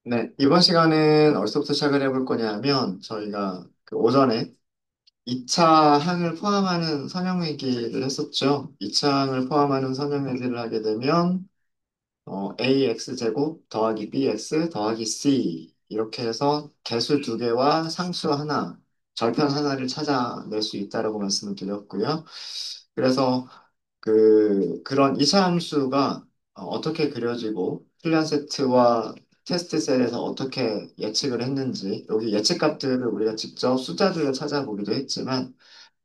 네, 이번 시간은 어디서부터 시작을 해볼 거냐면, 저희가 그 오전에 2차 항을 포함하는 선형얘기를 했었죠. 2차 항을 포함하는 선형얘기를 하게 되면, ax 제곱 더하기 bx 더하기 c 이렇게 해서 개수 두 개와 상수 하나, 절편 하나를 찾아낼 수 있다라고 말씀을 드렸고요. 그래서 그런 이차 함수가 떻게 그려지고 필리안 세트와 테스트 셀에서 어떻게 예측을 했는지 여기 예측 값들을 우리가 직접 숫자들로 찾아보기도 했지만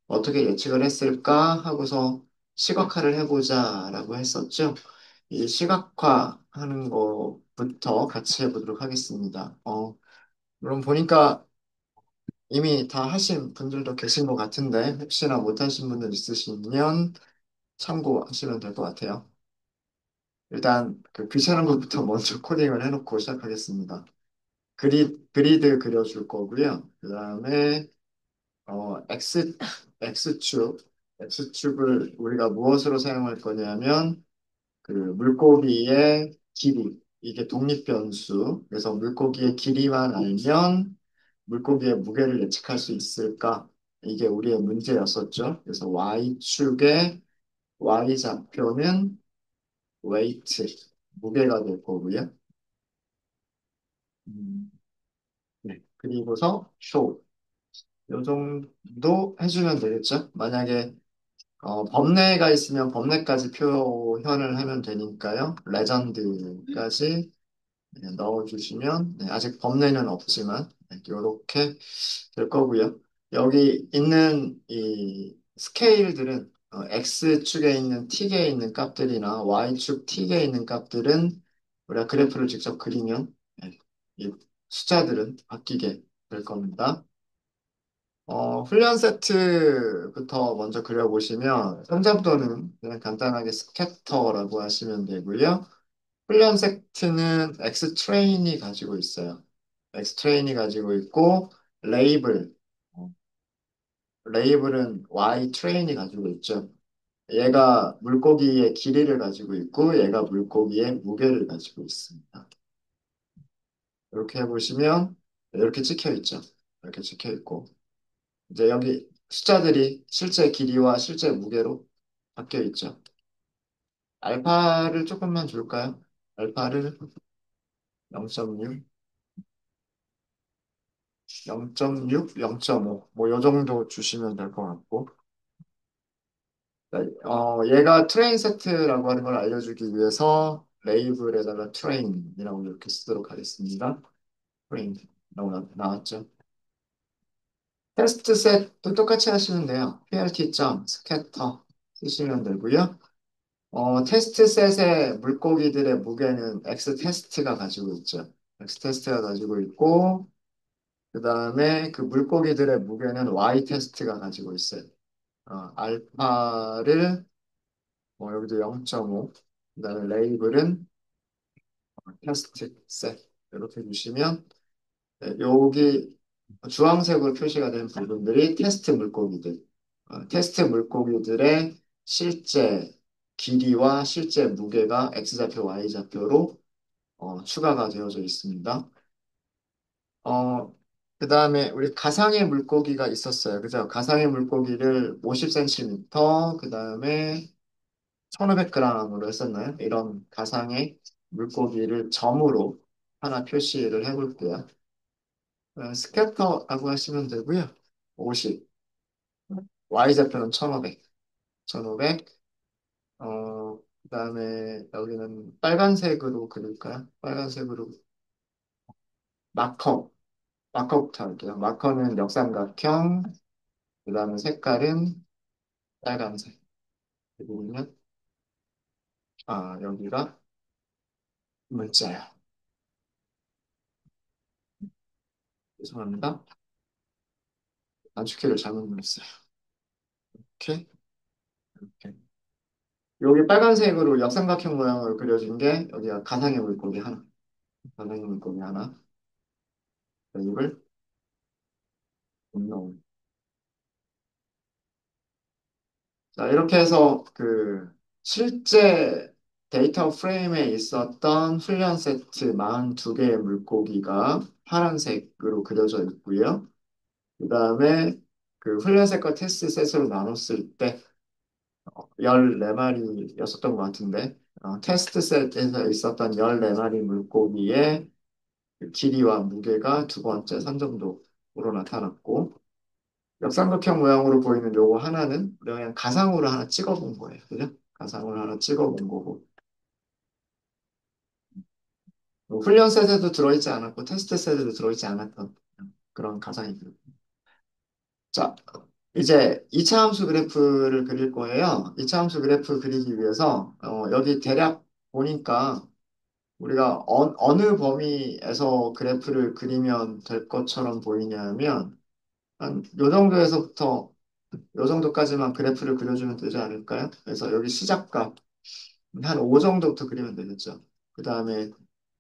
어떻게 예측을 했을까 하고서 시각화를 해보자라고 했었죠. 이 시각화하는 것부터 같이 해보도록 하겠습니다. 물론 보니까 이미 다 하신 분들도 계신 것 같은데 혹시나 못하신 분들 있으시면 참고하시면 될 것 같아요. 일단 귀찮은 것부터 먼저 코딩을 해놓고 시작하겠습니다. 그리드 그려줄 거고요. 그 다음에 X, X축, X축을 우리가 무엇으로 사용할 거냐면 그 물고기의 길이, 이게 독립변수. 그래서 물고기의 길이만 알면 물고기의 무게를 예측할 수 있을까? 이게 우리의 문제였었죠. 그래서 Y축의 Y좌표는 웨이트, 무게가 될 거고요. 음, 네. 그리고서 show. 요 정도 해주면 되겠죠? 만약에 범례가 있으면 범례까지 표현을 하면 되니까요. 레전드까지 넣어주시면 아직 범례는 없지만 이렇게 될 거고요. 여기 있는 이 스케일들은 X축에 있는 T계에 있는 값들이나 Y축 T계에 있는 값들은 우리가 그래프를 직접 그리면 이 숫자들은 바뀌게 될 겁니다. 훈련 세트부터 먼저 그려보시면 선잡도는 그냥 간단하게 스캐터라고 하시면 되고요. 훈련 세트는 X 트레인이 가지고 있어요. X 트레인이 가지고 있고 레이블, 어, 레이블은 Y 트레인이 가지고 있죠. 얘가 물고기의 길이를 가지고 있고 얘가 물고기의 무게를 가지고 있습니다. 이렇게 해보시면 이렇게 찍혀 있죠. 이렇게 찍혀 있고 이제 여기 숫자들이 실제 길이와 실제 무게로 바뀌어 있죠. 알파를 조금만 줄까요? 알파를 0.6, 0.6, 0.5, 뭐, 요 정도 주시면 될 것 같고. 네, 얘가 트레인 세트라고 하는 걸 알려주기 위해서 레이블에다가 트레인이라고 이렇게 쓰도록 하겠습니다. 트레인이라고 나왔죠. 테스트 셋도 똑같이 하시면 돼요. plt.scatter 쓰시면 되고요. 테스트 셋의 물고기들의 무게는 X 테스트가 가지고 있죠. X 테스트가 가지고 있고, 그 다음에 그 물고기들의 무게는 Y 테스트가 가지고 있어요. 알파를, 여기도 0.5, 그 다음에 레이블은 테스트 셋. 이렇게 주시면, 네, 여기 주황색으로 표시가 된 부분들이 테스트 물고기들. 테스트 물고기들의 실제 길이와 실제 무게가 X좌표, Y좌표로 추가가 되어져 있습니다. 어, 그 다음에 우리 가상의 물고기가 있었어요. 그죠? 가상의 물고기를 50cm, 그 다음에 1500g으로 했었나요? 이런 가상의 물고기를 점으로 하나 표시를 해볼게요. 스캐터라고 하시면 되고요. 50, Y좌표는 1500, 1500, 그 다음에 여기는 빨간색으로 그릴까요? 빨간색으로 마커. 마커부터 할게요. 마커는 역삼각형, 그 다음에 색깔은 빨간색. 그리고는, 여기가 문자야. 죄송합니다. 단축키를 잘못 눌렀어요. 이렇게, 이렇게. 여기 빨간색으로 역삼각형 모양으로 그려진 게 여기가 가상의 물고기 하나. 가상의 물고기 하나. 이걸 넣는. 자, 이렇게 해서 실제 데이터 프레임에 있었던 훈련 세트 42개의 물고기가 파란색으로 그려져 있고요. 그 다음에 그 훈련 셋과 테스트 셋으로 나눴을 때 14마리였었던 것 같은데 테스트 셋에서 있었던 14마리 물고기의 그 길이와 무게가 두 번째 선 정도로 나타났고 역삼각형 모양으로 보이는 요거 하나는 우리가 그냥 가상으로 하나 찍어본 거예요. 그죠? 가상으로 하나 찍어본 거고 뭐 훈련 셋에도 들어있지 않았고 테스트 셋에도 들어있지 않았던 그런 가상이고요. 자, 이제 2차 함수 그래프를 그릴 거예요. 2차 함수 그래프 그리기 위해서 여기 대략 보니까 우리가 어느 범위에서 그래프를 그리면 될 것처럼 보이냐면 한 요 정도에서부터 요 정도까지만 그래프를 그려주면 되지 않을까요? 그래서 여기 시작값 한 5 정도부터 그리면 되겠죠. 그 다음에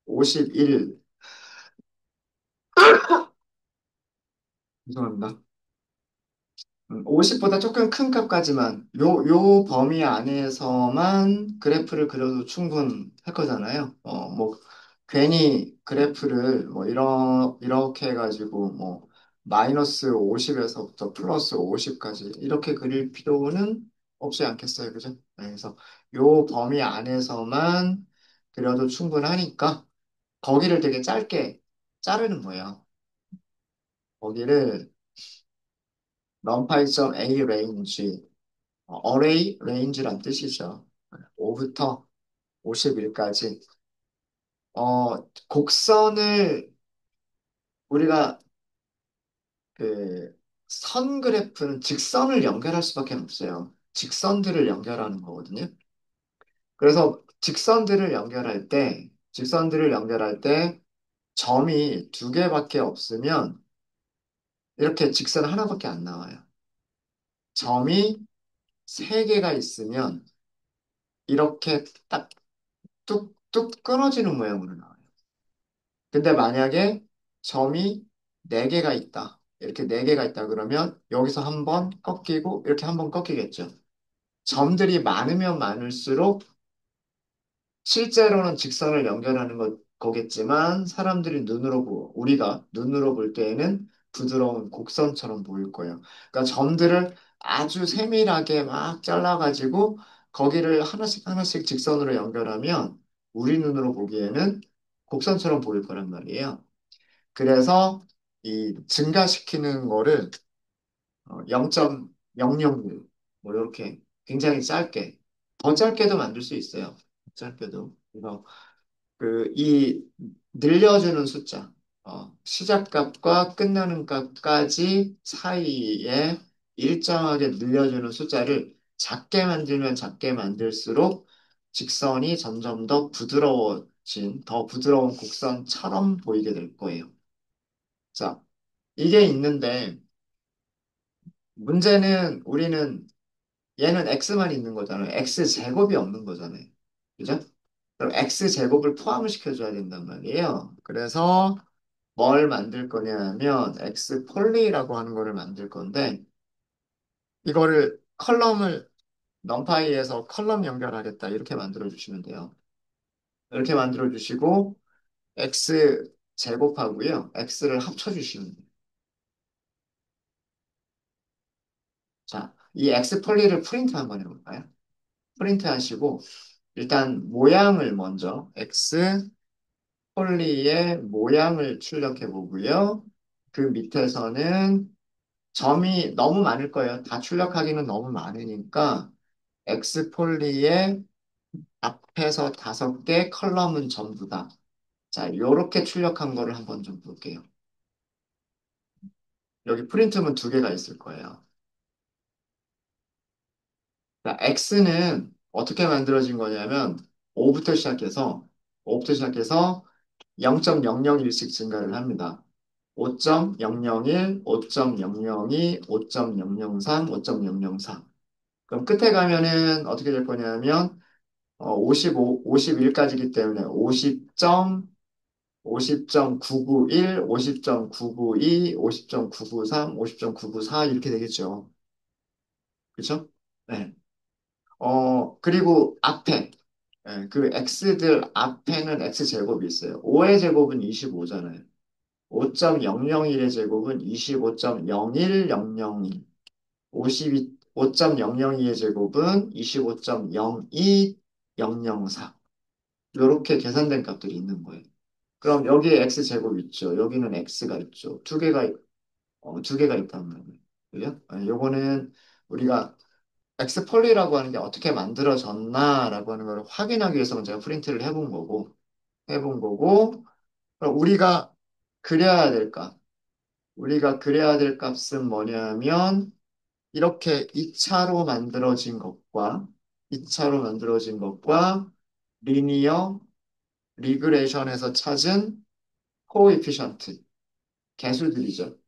51, 죄송합니다. 50보다 조금 큰 값까지만 요 범위 안에서만 그래프를 그려도 충분할 거잖아요. 뭐 괜히 그래프를 뭐 이렇게 해가지고 뭐 마이너스 50에서부터 플러스 50까지 이렇게 그릴 필요는 없지 않겠어요, 그죠? 네, 그래서 요 범위 안에서만 그려도 충분하니까 거기를 되게 짧게 자르는 거예요. 거기를 numpy.a range 어레이 레인지란 뜻이죠. 5부터 51까지. 곡선을 우리가 그 선 그래프는 직선을 연결할 수밖에 없어요. 직선들을 연결하는 거거든요. 그래서 직선들을 연결할 때 점이 두 개밖에 없으면 이렇게 직선 하나밖에 안 나와요. 점이 세 개가 있으면 이렇게 딱 뚝뚝 끊어지는 모양으로 나와요. 근데 만약에 점이 네개가 있다. 이렇게 네개가 있다 그러면 여기서 한 번 꺾이고 이렇게 한 번 꺾이겠죠. 점들이 많으면 많을수록 실제로는 직선을 연결하는 거겠지만 사람들이 우리가 눈으로 볼 때에는 부드러운 곡선처럼 보일 거예요. 그러니까 점들을 아주 세밀하게 막 잘라가지고 거기를 하나씩 하나씩 직선으로 연결하면 우리 눈으로 보기에는 곡선처럼 보일 거란 말이에요. 그래서 이 증가시키는 거를 0.006, 뭐 이렇게 굉장히 짧게, 더 짧게도 만들 수 있어요. 짧게도. 그래서 이 늘려주는 숫자, 시작값과 끝나는 값까지 사이에 일정하게 늘려주는 숫자를 작게 만들면 작게 만들수록 직선이 점점 더 부드러운 곡선처럼 보이게 될 거예요. 자, 이게 있는데 문제는 우리는 얘는 x만 있는 거잖아요. x 제곱이 없는 거잖아요. 그죠? 그럼 x 제곱을 포함을 시켜줘야 된단 말이에요. 그래서 뭘 만들 거냐면 x 폴리라고 하는 거를 만들 건데 이거를 컬럼을 numPy에서 컬럼 연결하겠다 이렇게 만들어 주시면 돼요. 이렇게 만들어 주시고 x 제곱하고요. x를 합쳐 주시면 돼요. 자, 이 x 폴리를 프린트 한번 해볼까요? 프린트 하시고 일단 모양을 먼저 x 폴리의 모양을 출력해 보고요. 그 밑에서는 점이 너무 많을 거예요. 다 출력하기는 너무 많으니까 x 폴리의 앞에서 5개, 컬럼은 전부다. 자, 요렇게 출력한 거를 한번 좀 볼게요. 여기 프린트문 2개가 있을 거예요. 자, x는 어떻게 만들어진 거냐면 5부터 시작해서 0.001씩 증가를 합니다. 5.001, 5.002, 5.003, 5.004. 그럼 끝에 가면은 어떻게 될 거냐면 55, 51까지기 때문에 50.991, 50.992, 50.993, 50.994 이렇게 되겠죠. 그렇죠? 네. 그리고 앞에 예, 그 x들 앞에는 x제곱이 있어요. 5의 제곱은 25잖아요. 5.001의 제곱은 25.01002. 52, 5.002의 제곱은 25.02004. 이렇게 계산된 값들이 있는 거예요. 그럼 여기에 x제곱 있죠. 여기는 x가 있죠. 두 개가 있단 말이에요. 그죠? 요거는 우리가 엑스폴리라고 하는 게 어떻게 만들어졌나라고 하는 걸 확인하기 위해서 제가 프린트를 해본 거고, 그럼 그려야 될 값. 우리가 그려야 될 값은 뭐냐면, 이렇게 2차로 만들어진 것과 리니어 리그레이션에서 찾은 코에피션트, 개수들이죠.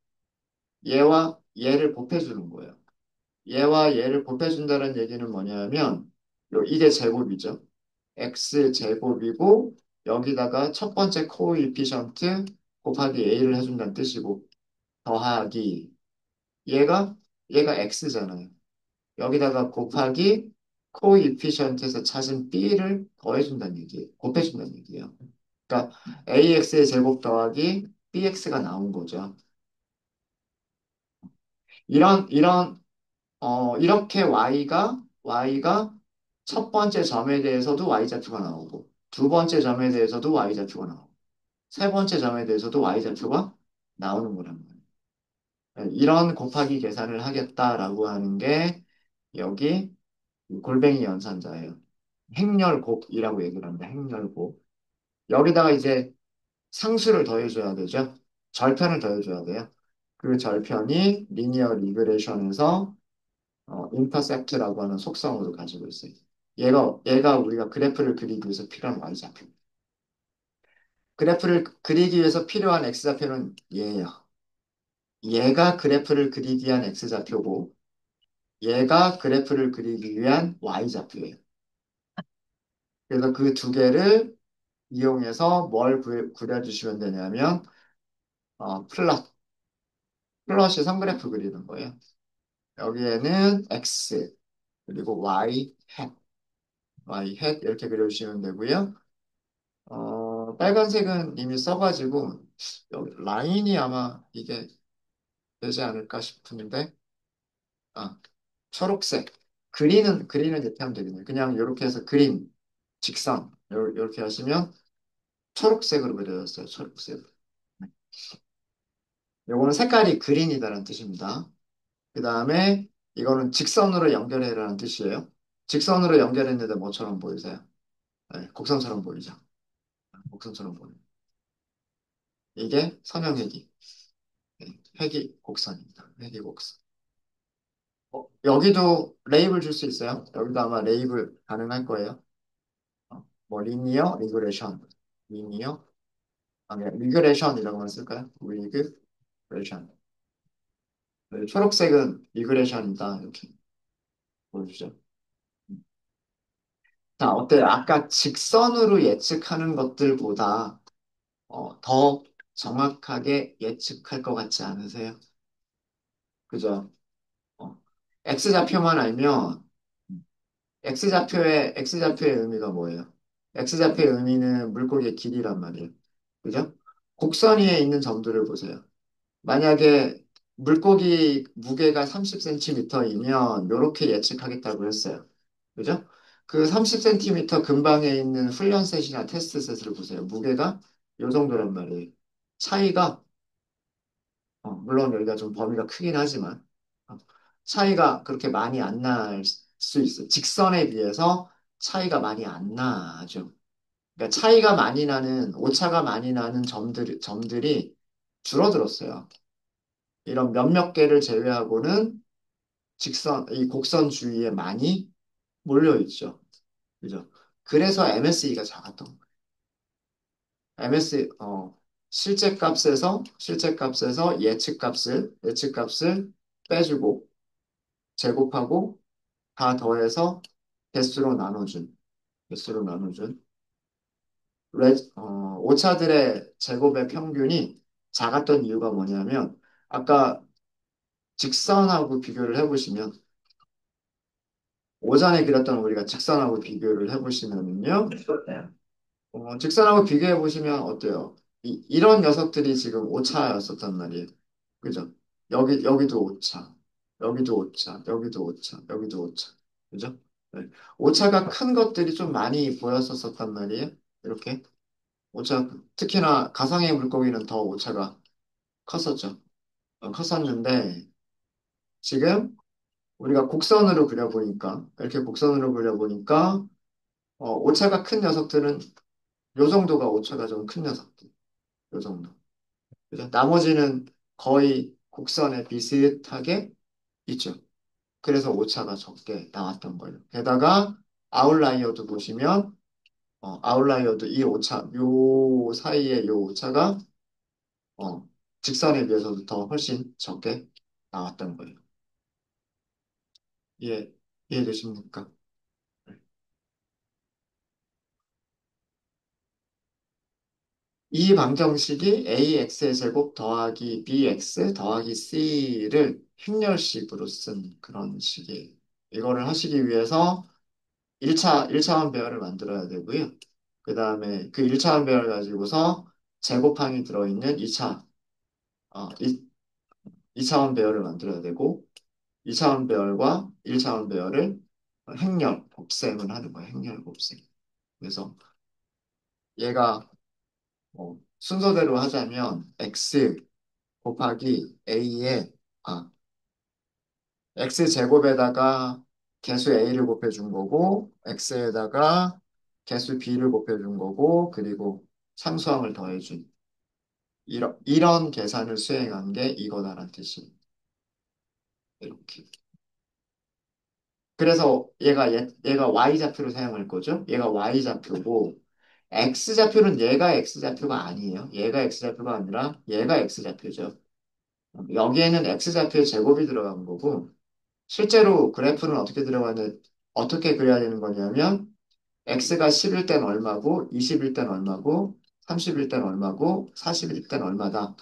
얘와 얘를 곱해주는 거예요. 얘와 얘를 곱해준다는 얘기는 뭐냐면 이게 제곱이죠. x 제곱이고 여기다가 첫 번째 코이피션트 곱하기 a를 해준다는 뜻이고 더하기 얘가 얘가 x잖아요. 여기다가 곱하기 코이피션트에서 찾은 b를 더해준다는 얘기예요. 곱해준다는 얘기예요. 그러니까 ax의 제곱 더하기 bx가 나온 거죠. 이런 이렇게 y가 첫 번째 점에 대해서도 y좌표가 나오고, 두 번째 점에 대해서도 y좌표가 나오고, 세 번째 점에 대해서도 y좌표가 나오는 거란 말이에요. 네, 이런 곱하기 계산을 하겠다라고 하는 게 여기 골뱅이 연산자예요. 행렬곱이라고 얘기를 합니다. 행렬곱. 여기다가 이제 상수를 더해줘야 되죠. 절편을 더해줘야 돼요. 그 절편이 리니어 리그레이션에서 인터셉트라고 하는 속성으로 가지고 있어요. 얘가 우리가 그래프를 그리기 위해서 필요한 y좌표. 그래프를 그리기 위해서 필요한 x좌표는 얘예요. 얘가 그래프를 그리기 위한 x좌표고, 얘가 그래프를 그리기 위한 y좌표예요. 그래서 그 두 개를 이용해서 뭘 그려주시면 되냐면, 플롯이 선그래프 그리는 거예요. 여기에는 x, 그리고 y 햇 이렇게 그려주시면 되고요. 빨간색은 이미 써가지고 여기 라인이 아마 이게 되지 않을까 싶은데 아 초록색 그린은 이렇게 하면 되겠네요. 그냥 이렇게 해서 그린 직선 이렇게 하시면 초록색으로 그려졌어요. 초록색. 요거는 색깔이 그린이다라는 뜻입니다. 그 다음에 이거는 직선으로 연결해라는 뜻이에요. 직선으로 연결했는데 뭐처럼 보이세요? 네, 곡선처럼 보이죠? 곡선처럼 보여요. 이게 선형회기. 네, 회기 곡선입니다. 회기 곡선. 여기도 레이블 줄 수 있어요. 여기도 아마 레이블 가능할 거예요. 뭐 리니어 리그레이션, 리니어 아니 리그레이션이라고만 쓸까요? 리그레이션. 네, 초록색은 리그레이션이다 이렇게 보여주죠. 자, 어때요? 아까 직선으로 예측하는 것들보다 더 정확하게 예측할 것 같지 않으세요? 그죠? 어, X좌표만 알면 X좌표의 의미가 뭐예요? X좌표의 의미는 물고기의 길이란 말이에요. 그죠? 곡선 위에 있는 점들을 보세요. 만약에 물고기 무게가 30cm이면 이렇게 예측하겠다고 했어요. 그죠? 그 30cm 근방에 있는 훈련셋이나 테스트셋을 보세요. 무게가 이 정도란 말이에요. 차이가 물론 여기가 좀 범위가 크긴 하지만 어, 차이가 그렇게 많이 안 날 수 있어요. 직선에 비해서 차이가 많이 안 나죠. 그러니까 오차가 많이 나는 점들이 줄어들었어요. 이런 몇몇 개를 제외하고는 이 곡선 주위에 많이 몰려 있죠. 그죠? 그래서 MSE가 작았던 거예요. MS, 실제 값에서 예측 값을 빼주고, 제곱하고, 다 더해서 개수로 나눠준, 오차들의 제곱의 평균이 작았던 이유가 뭐냐면, 아까 직선하고 비교를 해보시면, 오전에 그렸던 우리가 직선하고 비교를 해보시면요. 직선하고 비교해 보시면 어때요? 이런 녀석들이 지금 오차였었단 말이에요. 그죠? 여기도 오차, 여기도 오차, 여기도 오차, 여기도 오차. 그죠? 네. 오차가 큰 것들이 좀 많이 보였었단 말이에요. 이렇게. 오차, 특히나 가상의 물고기는 더 오차가 컸었죠. 컸었는데, 지금 우리가 곡선으로 그려보니까, 이렇게 곡선으로 그려보니까, 오차가 큰 녀석들은 요 정도가 오차가 좀 큰 녀석들. 요 정도. 그죠? 나머지는 거의 곡선에 비슷하게 있죠. 그래서 오차가 적게 나왔던 거예요. 게다가 아웃라이어도 보시면 아웃라이어도 이 오차, 요 사이에 요 오차가 어, 직선에 비해서도 더 훨씬 적게 나왔던 거예요. 이해, 이해되십니까? 이 방정식이 AX의 제곱 더하기 BX 더하기 C를 행렬식으로 쓴 그런 식이에요. 이거를 하시기 위해서 1차원 배열을 만들어야 되고요. 그 다음에 그 1차원 배열 가지고서 제곱항이 들어있는 2차원 배열을 만들어야 되고, 2차원 배열과 1차원 배열을 행렬, 곱셈을 하는 거예요. 행렬 곱셈. 그래서 얘가 순서대로 하자면 x 곱하기 a의 x 제곱에다가 개수 a를 곱해준 거고 x에다가 개수 b를 곱해준 거고 그리고 상수함을 더해준 이런 계산을 수행한 게 이거다라는 뜻이 이렇게. 그래서 얘가 y좌표로 사용할 거죠. 얘가 y좌표고 x좌표는 얘가 x좌표가 아니에요. 얘가 x좌표가 아니라 얘가 x좌표죠. 여기에는 x좌표의 제곱이 들어간 거고 실제로 그래프는 어떻게 그려야 되는 거냐면 x가 10일 땐 얼마고 20일 땐 얼마고 30일 땐 얼마고 40일 땐 얼마다.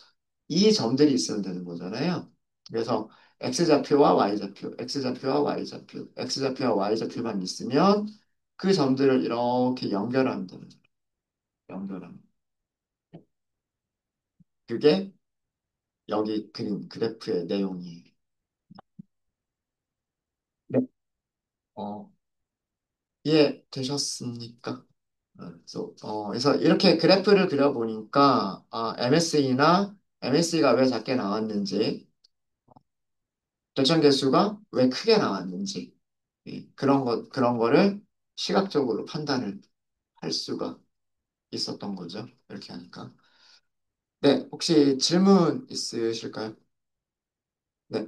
이 점들이 있으면 되는 거잖아요. 그래서 x좌표와 y좌표, x좌표와 y좌표, x좌표와 y좌표만 있으면 그 점들을 이렇게 연결하면 되는 거예요. 연결하면. 그게 여기 그린 그래프의 내용이에요. 네. 어, 이해되셨습니까? 그래서 이렇게 그래프를 그려보니까 MSE가 왜 작게 나왔는지, 결정 개수가 왜 크게 나왔는지, 그런 거를 시각적으로 판단을 할 수가 있었던 거죠. 이렇게 하니까. 네, 혹시 질문 있으실까요? 네,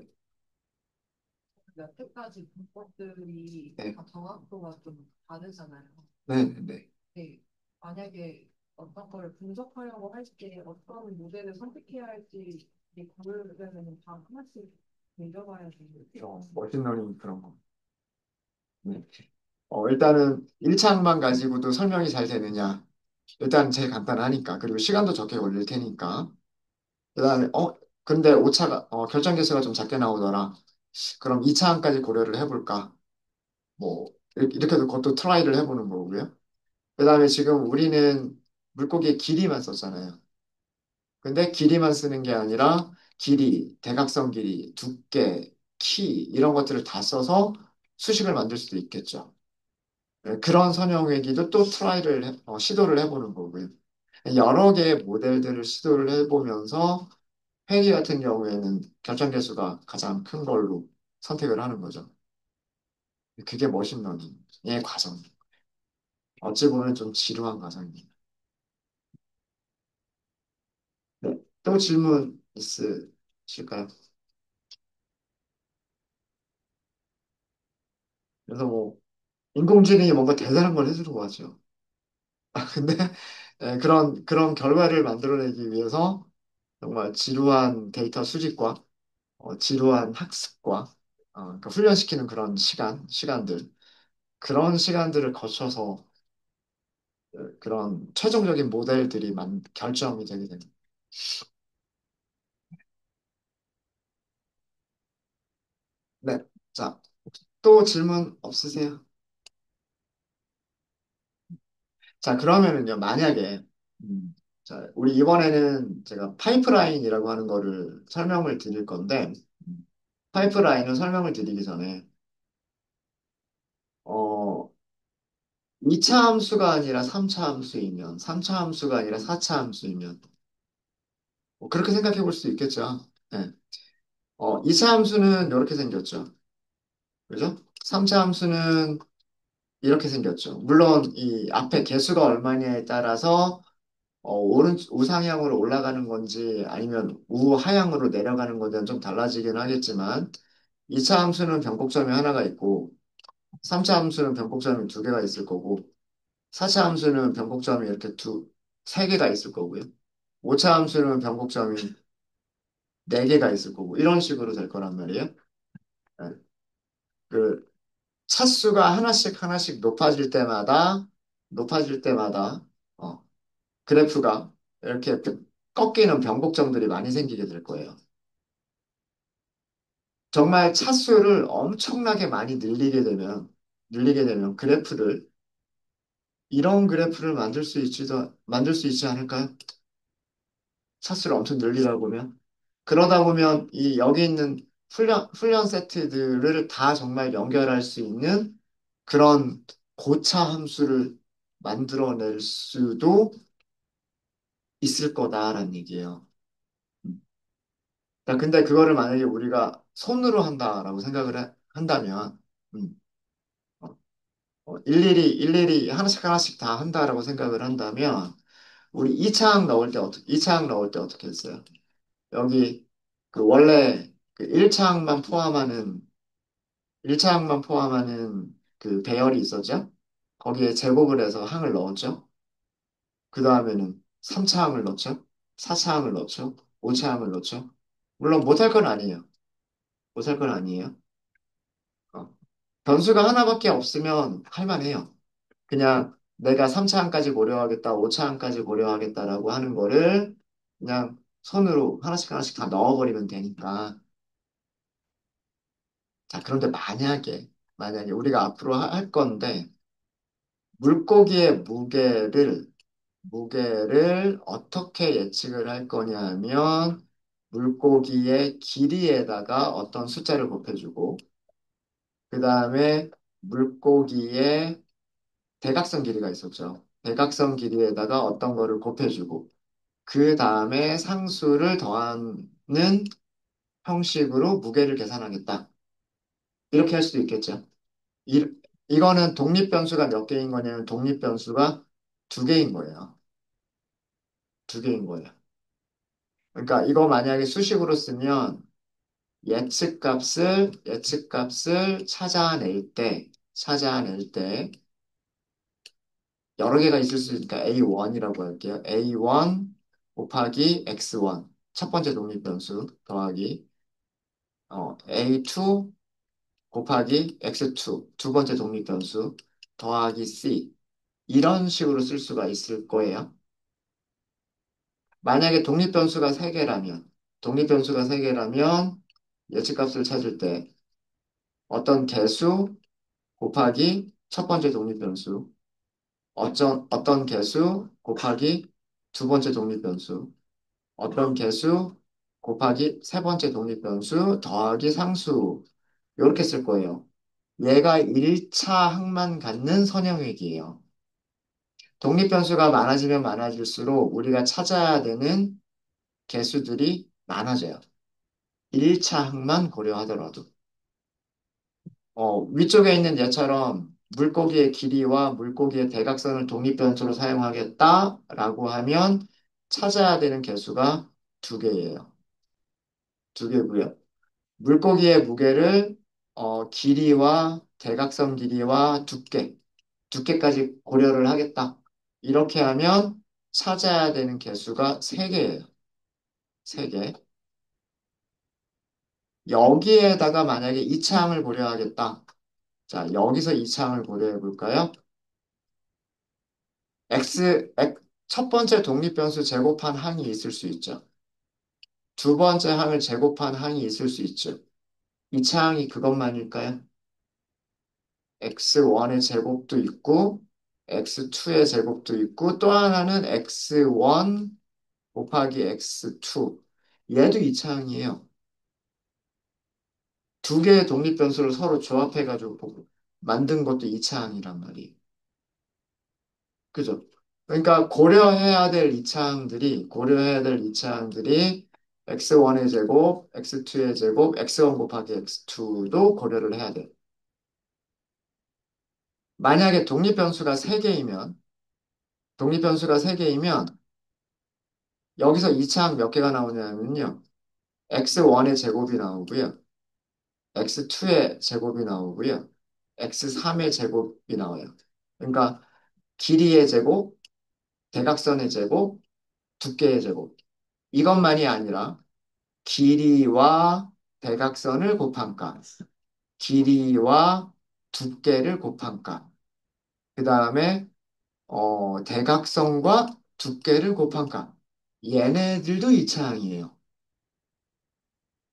여태까지 문법들이 네, 다 정확도가 좀 다르잖아요. 네, 네. 네. 만약에 어떤 걸 분석하려고 할 때 어떤 모델을 선택해야 할지 고르려면 다 하나씩 읽어봐야 되는데. 머신러닝 그런 거. 네. 일단은 1창만 가지고도 설명이 잘 되느냐? 일단 제일 간단하니까. 그리고 시간도 적게 걸릴 테니까. 그다음에 근데 오차가 결정 개수가 좀 작게 나오더라. 그럼 2차항까지 고려를 해볼까? 뭐 이렇게 해도 그것도 트라이를 해보는 거고요. 그다음에 지금 우리는 물고기의 길이만 썼잖아요. 근데 길이만 쓰는 게 아니라 길이, 대각선 길이, 두께, 키 이런 것들을 다 써서 수식을 만들 수도 있겠죠. 네, 그런 선형회기도 또 시도를 해보는 거고요. 여러 개의 모델들을 시도를 해보면서 회계 같은 경우에는 결정 개수가 가장 큰 걸로 선택을 하는 거죠. 그게 머신러닝의 과정. 어찌 보면 좀 지루한 과정입니다. 네. 또 질문 있으실까요? 그래서 뭐 인공지능이 뭔가 대단한 걸 해주는 거 같죠. 근데 그런 결과를 만들어내기 위해서 정말 지루한 데이터 수집과 지루한 학습과 그러니까 훈련시키는 그런 시간들 그런 시간들을 거쳐서 그런 최종적인 모델들이 결정이 되게 됩니다. 네, 자, 또 질문 없으세요? 자, 그러면은요, 만약에, 자, 우리 이번에는 제가 파이프라인이라고 하는 거를 설명을 드릴 건데, 파이프라인을 설명을 드리기 전에, 어, 2차 함수가 아니라 3차 함수이면, 3차 함수가 아니라 4차 함수이면, 뭐 그렇게 생각해 볼 수 있겠죠. 네. 2차 함수는 이렇게 생겼죠. 그죠? 3차 함수는 이렇게 생겼죠. 물론 이 앞에 개수가 얼마냐에 따라서 우상향으로 올라가는 건지 아니면 우하향으로 내려가는 건지는 좀 달라지긴 하겠지만 2차 함수는 변곡점이 하나가 있고 3차 함수는 변곡점이 두 개가 있을 거고 4차 함수는 변곡점이 이렇게 세 개가 있을 거고요. 5차 함수는 변곡점이 네 개가 있을 거고 이런 식으로 될 거란 말이에요. 네. 그 차수가 하나씩 하나씩 높아질 때마다 어, 그래프가 이렇게 꺾이는 변곡점들이 많이 생기게 될 거예요. 정말 차수를 엄청나게 많이 늘리게 되면 이런 그래프를 만들 수 있지 않을까요? 차수를 엄청 늘리다 보면. 그러다 보면 여기 있는 훈련 세트들을 다 정말 연결할 수 있는 그런 고차 함수를 만들어낼 수도 있을 거다라는 얘기예요. 음. 자, 근데 그거를 만약에 우리가 손으로 한다라고 한다면, 음, 어, 일일이 하나씩 하나씩 다 한다라고 생각을 한다면, 우리 2차항 넣을 때 어떻게 했어요? 여기 원래 그 1차항만 포함하는 그 배열이 있었죠? 거기에 제곱을 해서 항을 넣었죠? 그 다음에는 3차항을 넣죠? 4차항을 넣죠? 5차항을 넣죠? 물론 못할 건 아니에요. 못할 건 아니에요. 어. 변수가 하나밖에 없으면 할만해요. 그냥 내가 3차항까지 고려하겠다, 5차항까지 고려하겠다라고 하는 거를 그냥 손으로 하나씩 하나씩 다 넣어버리면 되니까. 자, 그런데 만약에 우리가 앞으로 할 건데, 물고기의 무게를 어떻게 예측을 할 거냐 하면, 물고기의 길이에다가 어떤 숫자를 곱해주고, 그 다음에 물고기의 대각선 길이가 있었죠. 대각선 길이에다가 어떤 거를 곱해주고, 그 다음에 상수를 더하는 형식으로 무게를 계산하겠다. 이렇게 할 수도 있겠죠. 이, 이거는 독립변수가 몇 개인 거냐면 독립변수가 두 개인 거예요. 두 개인 거예요. 그러니까 이거 만약에 수식으로 쓰면 예측값을 찾아낼 때 여러 개가 있을 수 있으니까 A1이라고 할게요. A1 곱하기 X1 첫 번째 독립변수 더하기 A2 곱하기 X2 두 번째 독립변수 더하기 C 이런 식으로 쓸 수가 있을 거예요. 만약에 독립변수가 세개라면 예측값을 찾을 때 어떤 개수 곱하기 첫 번째 독립변수, 어떤 개수 곱하기 두 번째 독립변수, 어떤 개수 곱하기 세 번째 독립변수 더하기 상수 이렇게 쓸 거예요. 얘가 1차 항만 갖는 선형획이에요. 독립변수가 많아지면 많아질수록 우리가 찾아야 되는 개수들이 많아져요. 1차 항만 고려하더라도. 위쪽에 있는 얘처럼 물고기의 길이와 물고기의 대각선을 독립변수로 사용하겠다라고 하면 찾아야 되는 개수가 두 개예요. 두 개고요. 물고기의 무게를 길이와 대각선 길이와 두께까지 고려를 하겠다. 이렇게 하면 찾아야 되는 개수가 세 개예요. 세 개. 여기에다가 만약에 이차항을 고려하겠다. 자, 여기서 이차항을 고려해 볼까요? 첫 번째 독립변수 제곱한 항이 있을 수 있죠. 두 번째 항을 제곱한 항이 있을 수 있죠. 이차항이 그것만일까요? x1의 제곱도 있고, x2의 제곱도 있고, 또 하나는 x1 곱하기 x2. 얘도 이차항이에요. 두 개의 독립변수를 서로 조합해가지고 만든 것도 이차항이란 말이에요. 그죠? 그러니까 고려해야 될 이차항들이 x1의 제곱, x2의 제곱, x1 곱하기 x2도 고려를 해야 돼. 만약에 독립변수가 세개이면 여기서 이차항 몇 개가 나오냐면요. x1의 제곱이 나오고요. x2의 제곱이 나오고요. x3의 제곱이 나와요. 그러니까 길이의 제곱, 대각선의 제곱, 두께의 제곱. 이것만이 아니라 길이와 대각선을 곱한 값, 길이와 두께를 곱한 값, 그 다음에 대각선과 두께를 곱한 값. 얘네들도 이차항이에요.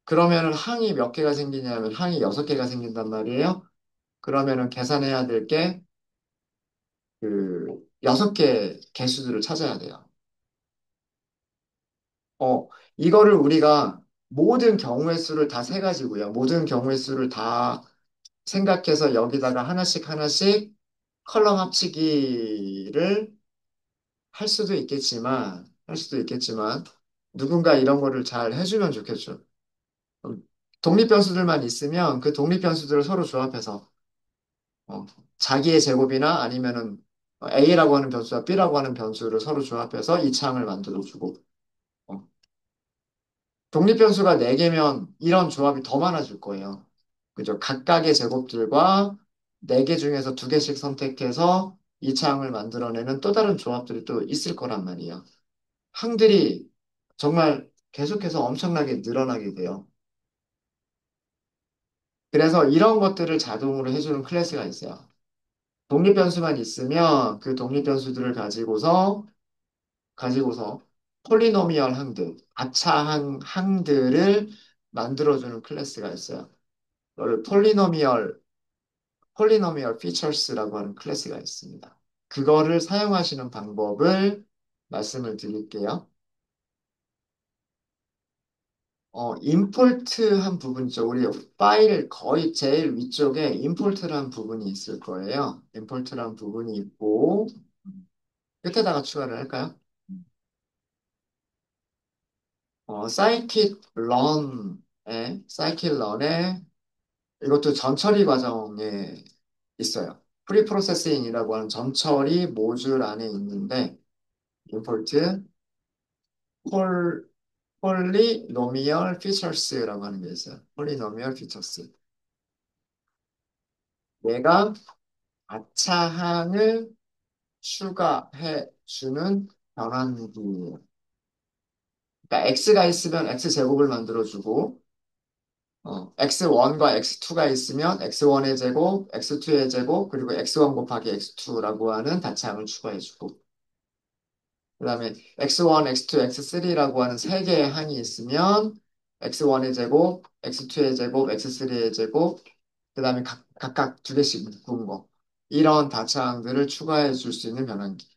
그러면은 항이 몇 개가 생기냐면 항이 6개가 생긴단 말이에요. 그러면은 계산해야 될 게 그 6개 개수들을 찾아야 돼요. 어, 이거를 우리가 모든 경우의 수를 다 세가지고요. 모든 경우의 수를 다 생각해서 여기다가 하나씩 하나씩 컬럼 합치기를 할 수도 있겠지만, 누군가 이런 거를 잘 해주면 좋겠죠. 독립변수들만 있으면 그 독립변수들을 서로 조합해서 어, 자기의 제곱이나 아니면은 A라고 하는 변수와 B라고 하는 변수를 서로 조합해서 이 창을 만들어주고 어, 독립변수가 4개면 이런 조합이 더 많아질 거예요. 그죠? 각각의 제곱들과 4개 중에서 2개씩 선택해서 이 창을 만들어내는 또 다른 조합들이 또 있을 거란 말이에요. 항들이 정말 계속해서 엄청나게 늘어나게 돼요. 그래서 이런 것들을 자동으로 해주는 클래스가 있어요. 독립변수만 있으면 그 독립변수들을 가지고서 폴리노미얼 항들을 만들어주는 클래스가 있어요. 이거를 폴리노미얼 피처스라고 하는 클래스가 있습니다. 그거를 사용하시는 방법을 말씀을 드릴게요. 임포트한 부분 있죠. 우리 파일 거의 제일 위쪽에 임포트란 부분이 있을 거예요. 임포트란 부분이 있고, 끝에다가 추가를 할까요? 사이킷런에 이것도 전처리 과정에 있어요. 프리프로세싱이라고 하는 전처리 모듈 안에 있는데 임포트 폴 폴리노미얼 피처스라고 하는 게 있어요. 폴리노미얼 피처스. 얘가 아차항을 추가해 주는 변환기예요. 그러니까 x가 있으면 x제곱을 만들어주고 x1과 x2가 있으면 x1의 제곱, x2의 제곱, 그리고 x1 곱하기 x2라고 하는 다차항을 추가해주고 그다음에 x1, x2, x3라고 하는 세 개의 항이 있으면 x1의 제곱, x2의 제곱, x3의 제곱, 그다음에 각각 2개씩 묶은 거 이런 다차항들을 추가해 줄 수 있는 변환기.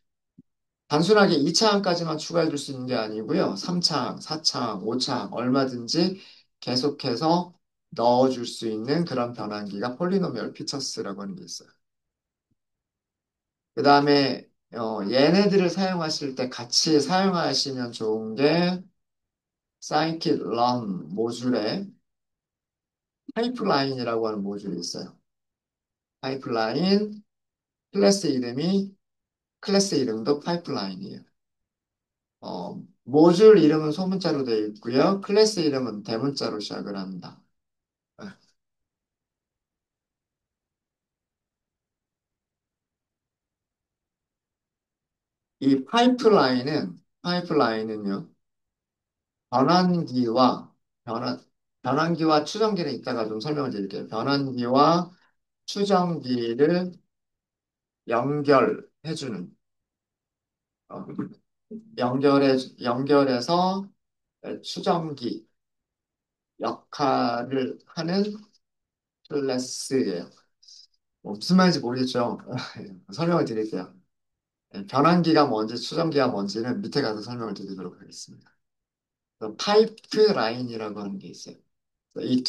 단순하게 2차항까지만 추가해 줄 수 있는 게 아니고요. 3차항, 4차항, 5차항 얼마든지 계속해서 넣어줄 수 있는 그런 변환기가 폴리노미얼 피처스라고 하는 게 있어요. 그 다음에 얘네들을 사용하실 때 같이 사용하시면 좋은 게 scikit-learn 모듈에 파이프라인이라고 하는 모듈이 있어요. 파이프라인 클래스 이름이 클래스 이름도 파이프라인이에요. 모듈 이름은 소문자로 되어 있고요. 클래스 이름은 대문자로 시작을 합니다. 네. 이 파이프라인은요, 변환기와, 변환, 변환기와 추정기를 이따가 좀 설명을 드릴게요. 변환기와 추정기를 연결해주는, 어, 연결해서 추정기 역할을 하는 클래스예요. 뭐 무슨 말인지 모르겠죠. 설명을 드릴게요. 변환기가 뭔지 추정기가 뭔지는 밑에 가서 설명을 드리도록 하겠습니다. 파이프라인이라고 하는 게 있어요. 이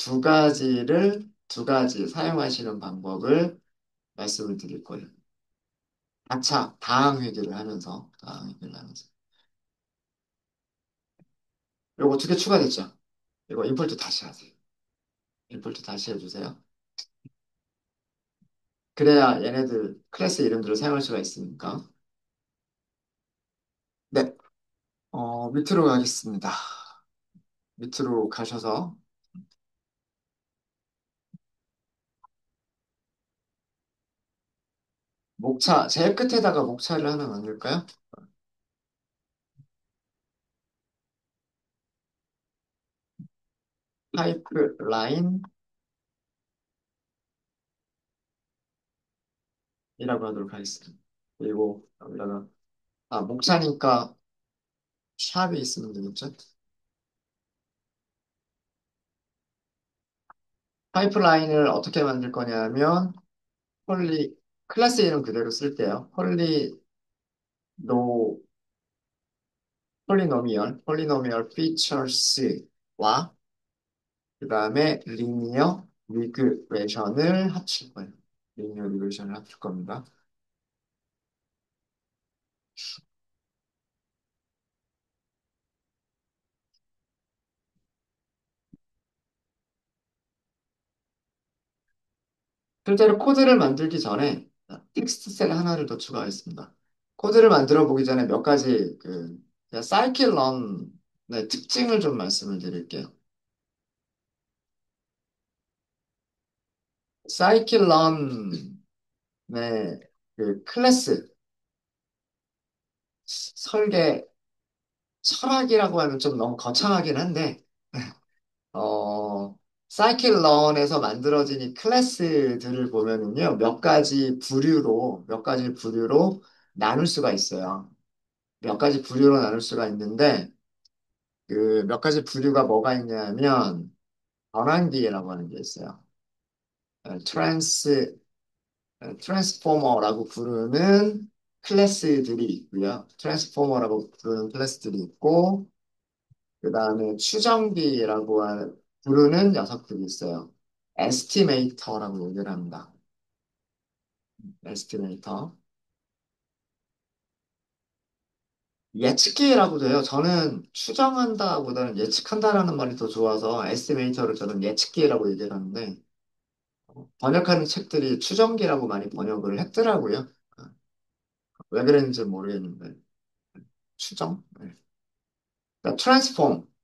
두 가지 사용하시는 방법을 말씀을 드릴 거예요. 다항 회계를 하면서. 요거 두 개 추가됐죠? 이거 임포트 다시 하세요. 임포트 다시 해주세요. 그래야 얘네들 클래스 이름들을 사용할 수가 있으니까. 네, 밑으로 가겠습니다. 밑으로 가셔서 제일 끝에다가 목차를 하나 만들까요? 파이프라인이라고 하도록 하겠습니다. 그리고 여기다가, 목차니까 샵이 있으면 되겠죠? 파이프라인을 어떻게 만들 거냐면, 폴리, 클래스 이름 그대로 쓸게요. 노, 폴리노미얼 피처스와 그 다음에 리그레이션을 합칠 거예요. 리니어 리그레이션을 합칠 겁니다. 실제로 코드를 만들기 전에 텍스트 셀 하나를 더 추가했습니다. 코드를 만들어 보기 전에 몇 가지 사이클 런의 특징을 좀 말씀을 드릴게요. 사이클 런의 클래스 설계 철학이라고 하면 좀 너무 거창하긴 한데 어, 사이클런에서 만들어진 이 클래스들을 보면은요, 몇 가지 부류로 나눌 수가 있어요. 몇 가지 부류로 나눌 수가 있는데, 그 몇 가지 부류가 뭐가 있냐면, 전환기라고 하는 게 있어요. 어, 트랜스, 트랜스포머라고 부르는 클래스들이 있고요. 트랜스포머라고 부르는 클래스들이 있고, 그 다음에 부르는 녀석들이 있어요. 에스티메이터라고 얘기를 합니다. 에스티메이터. 예측기라고도 해요. 저는 추정한다보다는 예측한다라는 말이 더 좋아서 에스티메이터를 저는 예측기라고 얘기를 하는데 번역하는 책들이 추정기라고 많이 번역을 했더라고요. 왜 그랬는지 모르겠는데 추정? 네. 그러니까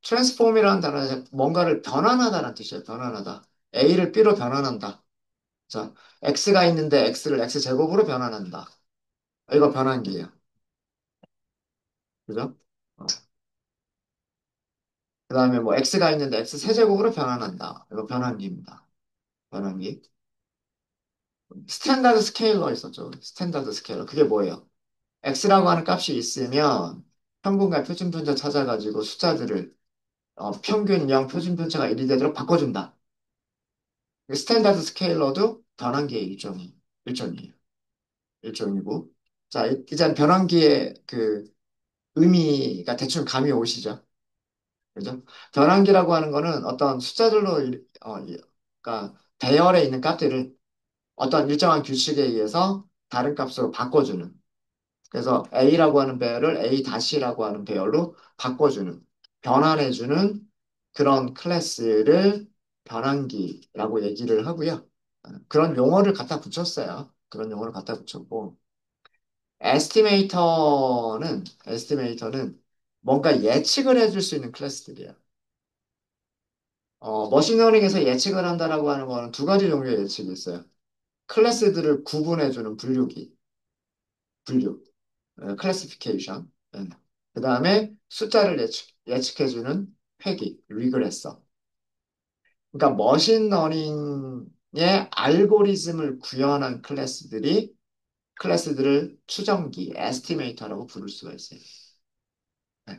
트랜스폼이라는 단어는 뭔가를 변환하다라는 뜻이에요. 변환하다. A를 B로 변환한다. 자, X가 있는데 X를 X제곱으로 변환한다. 이거 변환기예요. 그죠? 그 다음에 뭐 X가 있는데 X 세제곱으로 변환한다. 이거 변환기입니다. 변환기. 스탠다드 스케일러 있었죠. 스탠다드 스케일러. 그게 뭐예요? X라고 하는 값이 있으면 평균과 표준편차 찾아가지고 숫자들을 평균 0, 표준편차가 1이 되도록 바꿔준다. 스탠다드 스케일러도 변환기의 일종이에요. 일종이고. 자, 이제 변환기의 의미가 대충 감이 오시죠? 그죠? 변환기라고 하는 거는 어떤 숫자들로, 그러니까 배열에 있는 값들을 어떤 일정한 규칙에 의해서 다른 값으로 바꿔주는. 그래서 A라고 하는 배열을 A-라고 하는 배열로 바꿔주는, 변환해주는 그런 클래스를 변환기라고 얘기를 하고요. 그런 용어를 갖다 붙였어요. 그런 용어를 갖다 붙였고. 에스티메이터는 뭔가 예측을 해줄 수 있는 클래스들이에요. 머신러닝에서 예측을 한다라고 하는 거는 두 가지 종류의 예측이 있어요. 클래스들을 구분해주는 분류, 클래시피케이션. 그 다음에 숫자를 예측해주는 리그레서. 그러니까 머신러닝의 알고리즘을 구현한 클래스들을 추정기, 에스티메이터라고 부를 수가 있어요. 네.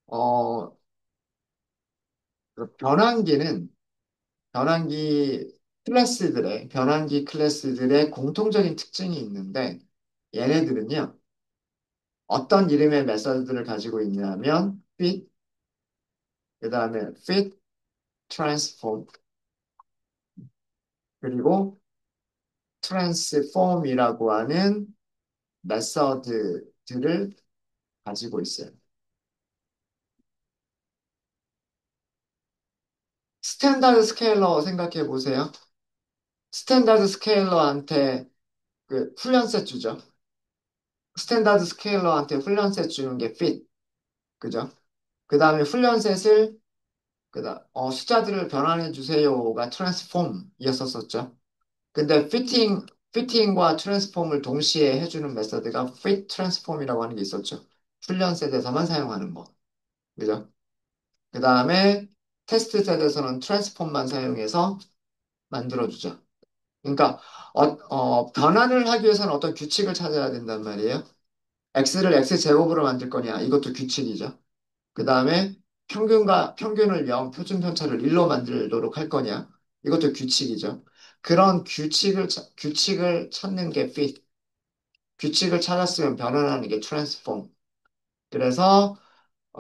어, 그 변환기 변환기 클래스들의 공통적인 특징이 있는데, 얘네들은요, 어떤 이름의 메서드를 가지고 있냐면, fit, 그 다음에 fit, transform, 그리고 transform이라고 하는 메서드들을 가지고 있어요. 스탠다드 스케일러 생각해 보세요. 스탠다드 스케일러한테 그 훈련세 주죠. 스탠다드 스케일러한테 훈련세 주는 게 fit, 그죠? 그 다음에 훈련셋을 숫자들을 변환해 주세요가 transform이었었죠. 근데 피팅과 트랜스폼을 동시에 해주는 메서드가 fit transform이라고 하는 게 있었죠. 훈련 셋에서만 사용하는 거. 그죠? 그 다음에 테스트 셋에서는 트랜스폼만 사용해서 만들어주죠. 그러니까 변환을 하기 위해서는 어떤 규칙을 찾아야 된단 말이에요. x를 x제곱으로 만들 거냐 이것도 규칙이죠. 그 다음에 평균을 0, 표준 편차를 1로 만들도록 할 거냐 이것도 규칙이죠. 그런 규칙을 찾는 게 fit, 규칙을 찾았으면 변환하는 게 transform. 그래서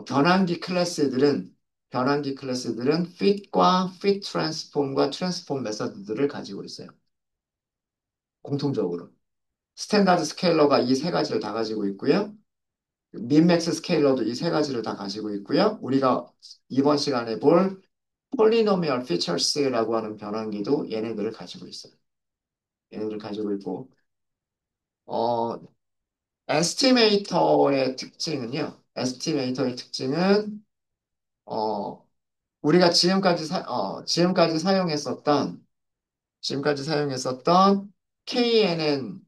변환기 클래스들은 fit과 fit transform과 transform 메서드들을 가지고 있어요. 공통적으로. 스탠다드 스케일러가 이 세 가지를 다 가지고 있고요. 민맥스 스케일러도 이 세 가지를 다 가지고 있고요. 우리가 이번 시간에 볼 폴리노미얼 피처스라고 하는 변환기도 얘네들을 가지고 있어요. 얘네들 가지고 있고, 어, 에스티메이터의 특징은, 어, 우리가 지금까지 사용했었던 KNN,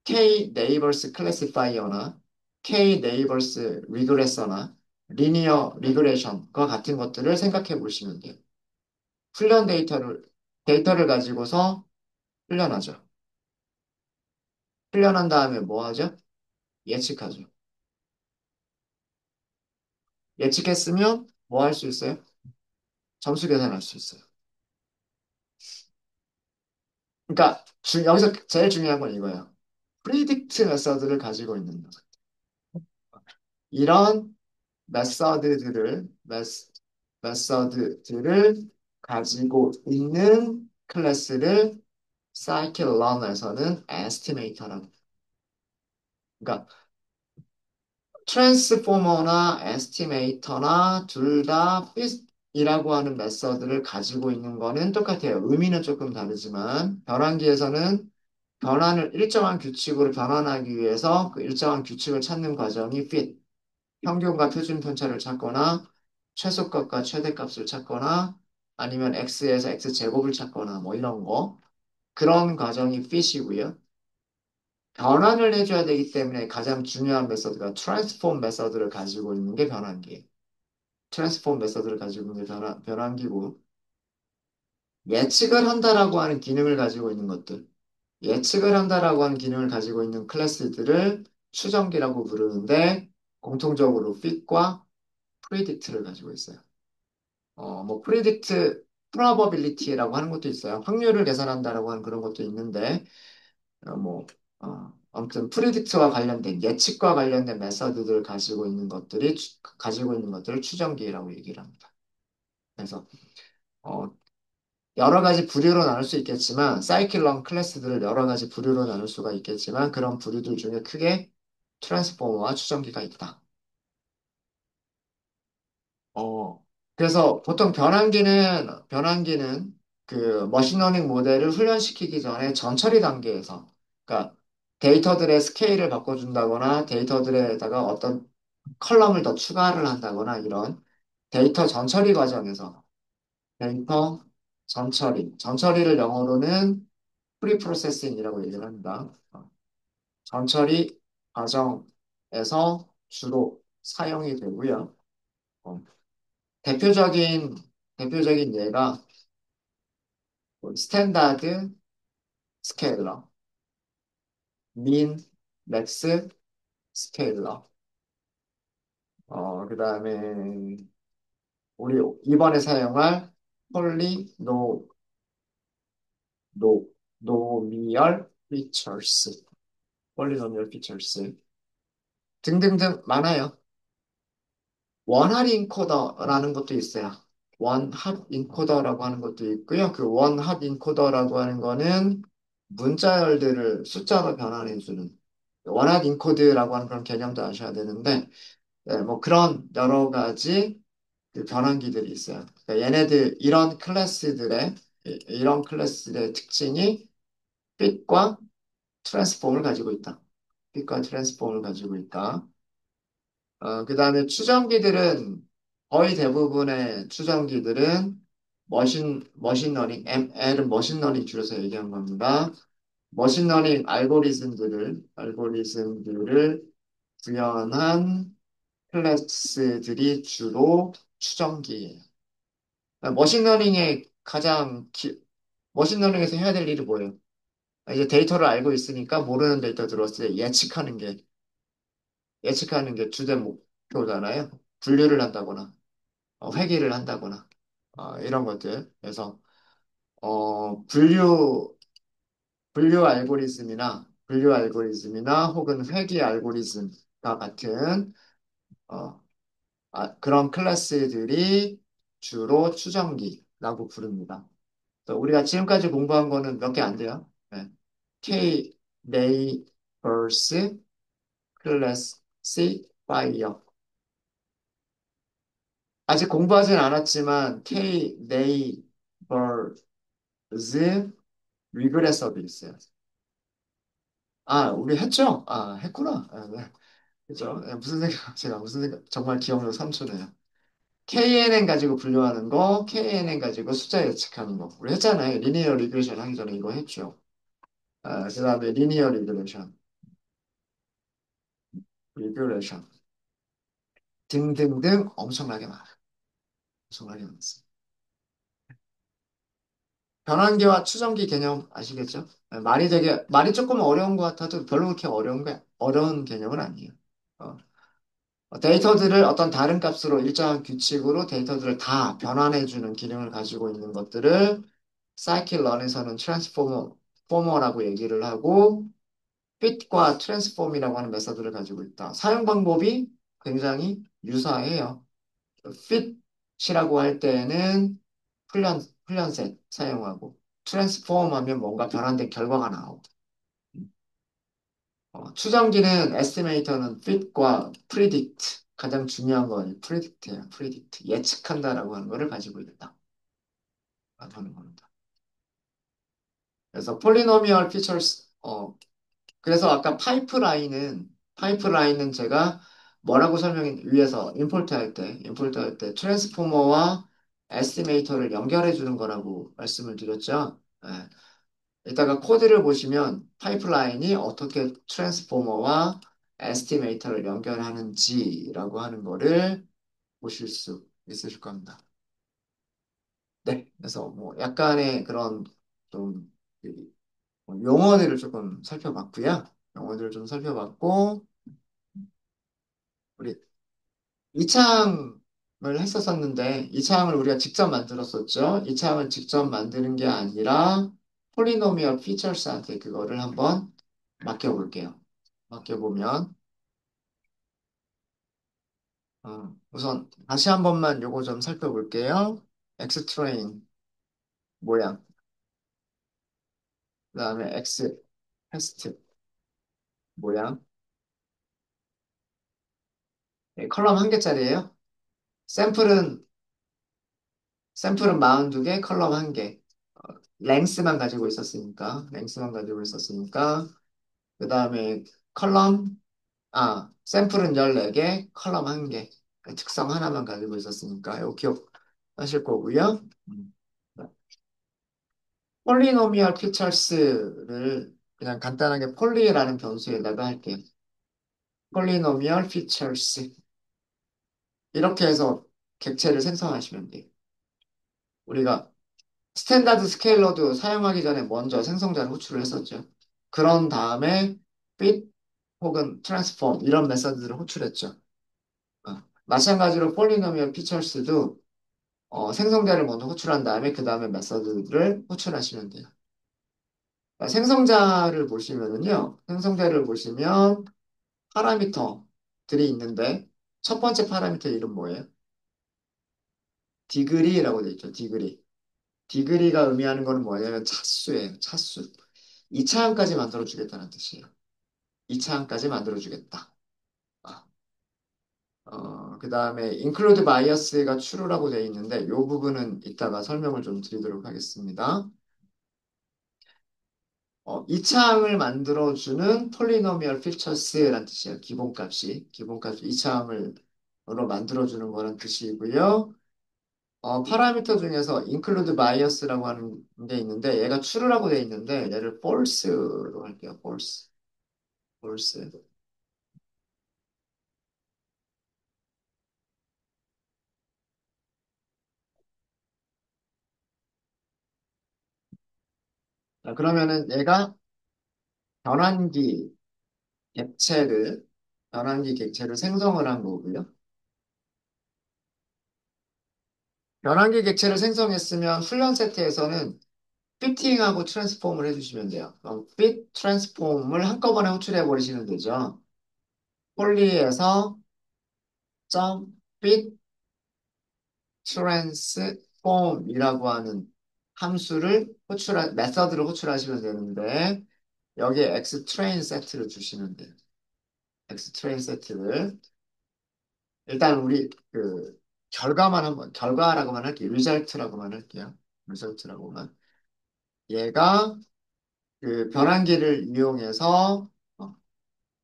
K 네이버스 클래시파이어나 K 네이버스 리그레서나 리니어 리그레션과 같은 것들을 생각해 보시면 돼요. 훈련 데이터를 가지고서 훈련하죠. 훈련한 다음에 뭐 하죠? 예측하죠. 예측했으면 뭐 할 수 있어요? 점수 계산할 수 있어요. 그러니까 여기서 제일 중요한 건 이거예요. 프리딕트 메서드를 가지고 있는 거. 이런 메서드들을 메스, 메서드들을 가지고 있는 클래스를 scikit-learn에서는 estimator라고. 그러니까 트랜스포머나 에스티메이터나 둘 다 fit이라고 하는 메서드를 가지고 있는 거는 똑같아요. 의미는 조금 다르지만 변환기에서는 일정한 규칙으로 변환하기 위해서 그 일정한 규칙을 찾는 과정이 fit, 평균과 표준 편차를 찾거나 최소값과 최대값을 찾거나 아니면 x에서 x제곱을 찾거나 뭐 이런 거 그런 과정이 fit이고요. 변환을 해줘야 되기 때문에 가장 중요한 메서드가 트랜스폼 메서드를 가지고 있는 게 변환기예요. 트랜스폼 메서드를 가지고 있는 게 변환기고 예측을 한다라고 하는 기능을 가지고 있는 것들 예측을 한다라고 하는 기능을 가지고 있는 클래스들을 추정기라고 부르는데 공통적으로 fit과 predict를 가지고 있어요. 뭐 probability라고 하는 것도 있어요. 확률을 계산한다라고 하는 그런 것도 있는데 뭐 아무튼 프리딕트와 관련된 예측과 관련된 메서드들 가지고 있는 것들을 추정기라고 얘기를 합니다. 그래서 어, 여러 가지 부류로 나눌 수 있겠지만 사이클론 클래스들을 여러 가지 부류로 나눌 수가 있겠지만 그런 부류들 중에 크게 트랜스포머와 추정기가 있다. 어, 그래서 보통 변환기는 그 머신러닝 모델을 훈련시키기 전에 전처리 단계에서, 그러니까 데이터들의 스케일을 바꿔준다거나 데이터들에다가 어떤 컬럼을 더 추가를 한다거나 이런 데이터 전처리 과정에서 데이터 전처리를 영어로는 프리프로세싱이라고 얘기를 합니다. 전처리 과정에서 주로 사용이 되고요. 어, 대표적인 대표적인 예가 뭐 스탠다드 스케일러, 민, 맥스 스케일러. 그다음에 우리 이번에 사용할 폴리노미얼 노, 노미얼 피처스, 폴리노미얼 피처스 등등등 많아요. 원할 인코더라는 것도 있어요. 원합 인코더라고 하는 것도 있고요. 그 원합 인코더라고 하는 거는 문자열들을 숫자로 변환해주는 원합 인코드라고 하는 그런 개념도 아셔야 되는데, 네, 뭐 그런 여러 가지 그 변환기들이 있어요. 그러니까 얘네들 이런 클래스들의 특징이 핏과 트랜스폼을 가지고 있다. 핏과 트랜스폼을 가지고 있다. 그 다음에 거의 대부분의 추정기들은 머신러닝, L은 머신러닝 줄여서 얘기한 겁니다. 머신러닝 알고리즘들을 구현한 클래스들이 주로 추정기예요. 머신러닝의 머신러닝에서 해야 될 일이 뭐예요? 이제 데이터를 알고 있으니까 모르는 데이터 들어왔을 때 예측하는 게 주된 목표잖아요. 분류를 한다거나, 회귀를 한다거나, 이런 것들. 그래서, 분류 알고리즘이나 혹은 회귀 알고리즘과 같은, 어, 그런 클래스들이 주로 추정기라고 부릅니다. 그래서 우리가 지금까지 공부한 거는 몇 개 안 돼요. 네. K, 네이버스, 클래시파이어. 아직 공부하진 않았지만 K 네이버즈 리그레서도 있어요. 우리 했죠? 했구나. 네. 그죠? 네, 무슨 생각, 제가 무슨 생각, 정말 기억력 3초네요. KNN 가지고 분류하는 거, KNN 가지고 숫자 예측하는 거. 우리 했잖아요. 리니어 리그레션 하기 전에 이거 했죠. 그 다음에 리그레션 등등등 엄청나게 많아. 엄청나게 많습니다. 변환기와 추정기 개념 아시겠죠? 말이 조금 어려운 것 같아도 별로 그렇게 어려운 개념은 아니에요. 어, 데이터들을 어떤 다른 값으로 일정한 규칙으로 데이터들을 다 변환해주는 기능을 가지고 있는 것들을 사이클런에서는 트랜스포머라고 얘기를 하고 fit과 트랜스폼이라고 하는 메서드를 가지고 있다. 사용 방법이 굉장히 유사해요. fit이라고 할 때는 훈련셋 사용하고 트랜스폼 하면 뭔가 변환된 결과가 나오고 추정기는 에스티메이터는 fit과 predict 가장 중요한 건 predict예요. predict 예측한다라고 하는 거를 가지고 있다. 하는 겁니다. 그래서 polynomial features 그래서 아까 파이프라인은 제가 뭐라고 위에서 임포트 할 때 트랜스포머와 에스티메이터를 연결해 주는 거라고 말씀을 드렸죠. 예. 이따가 코드를 보시면 파이프라인이 어떻게 트랜스포머와 에스티메이터를 연결하는지라고 하는 거를 보실 수 있으실 겁니다. 네. 그래서 뭐 약간의 그런 좀 그 용어들을 조금 살펴봤고요. 용어들을 좀 살펴봤고 우리 이창을 했었었는데 이창을 우리가 직접 만들었었죠. 이창을 직접 만드는 게 아니라 폴리노미얼 피처스한테 그거를 한번 맡겨볼게요. 맡겨보면 우선 다시 한 번만 요거 좀 살펴볼게요. 엑스트레인 모양, 그 다음에 엑스 패스트 모양, 네, 컬럼 한 개짜리예요. 샘플은 샘플은 42개, 컬럼 한 개. 랭스만 가지고 있었으니까 그 다음에 컬럼, 샘플은 14개, 컬럼 1개. 특성 하나만 가지고 있었으니까, 이거 기억하실 거고요. 음. 폴리노미얼 피처스를 그냥 간단하게 폴리라는 변수에다가 할게요. 폴리노미얼 피처스. 이렇게 해서 객체를 생성하시면 돼요. 우리가 스탠다드 스케일러도 사용하기 전에 먼저 생성자를 호출을 했었죠. 그런 다음에 fit 혹은 transform 이런 메서드들을 호출했죠. 마찬가지로 폴리노미얼 피처스도 생성자를 먼저 호출한 다음에 그 다음에 메서드를 호출하시면 돼요. 생성자를 보시면은요, 생성자를 보시면 파라미터들이 있는데, 첫 번째 파라미터 이름 뭐예요? 디그리라고 돼 있죠, 디그리. 디그리가 의미하는 거는 뭐냐면 차수예요, 차수. 2차항까지 만들어주겠다는 뜻이에요. 2차항까지 만들어주겠다. 그 다음에 include bias가 true라고 되어 있는데 이 부분은 이따가 설명을 좀 드리도록 하겠습니다. 2차항을 만들어주는 polynomial features라는 뜻이에요. 기본값이. 기본값 2차항으로 만들어주는 거란 뜻이고요. 파라미터 중에서 include bias라고 하는 게 있는데 얘가 true라고 되어 있는데 얘를 false로 할게요. false. false. 자, 그러면은 얘가 변환기 객체를 변환기 객체를 생성을 한 거고요. 변환기 객체를 생성했으면 훈련 세트에서는 피팅하고 트랜스폼을 해주시면 돼요. 그럼 fit 트랜스폼을 한꺼번에 호출해 버리시면 되죠. 폴리에서 점 fit transform이라고 하는 함수를 메서드를 호출하시면 되는데 여기에 x 트레인 세트를 주시면 돼요. x 트레인 세트를 일단 우리 그 결과라고만 할게요. 리절트라고만 할게요. 리절트라고만. 얘가 그 변환기를 이용해서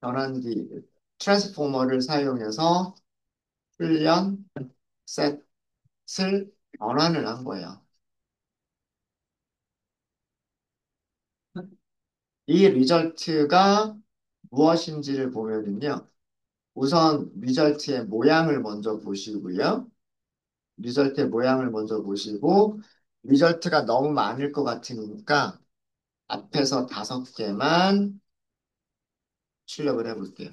변환기 트랜스포머를 사용해서 훈련 셋을 변환을 한 거예요. 이 리절트가 무엇인지를 보면은요. 우선 리절트의 모양을 먼저 보시고요. 리절트의 모양을 먼저 보시고 리절트가 너무 많을 것 같으니까 앞에서 5개만 출력을 해볼게요.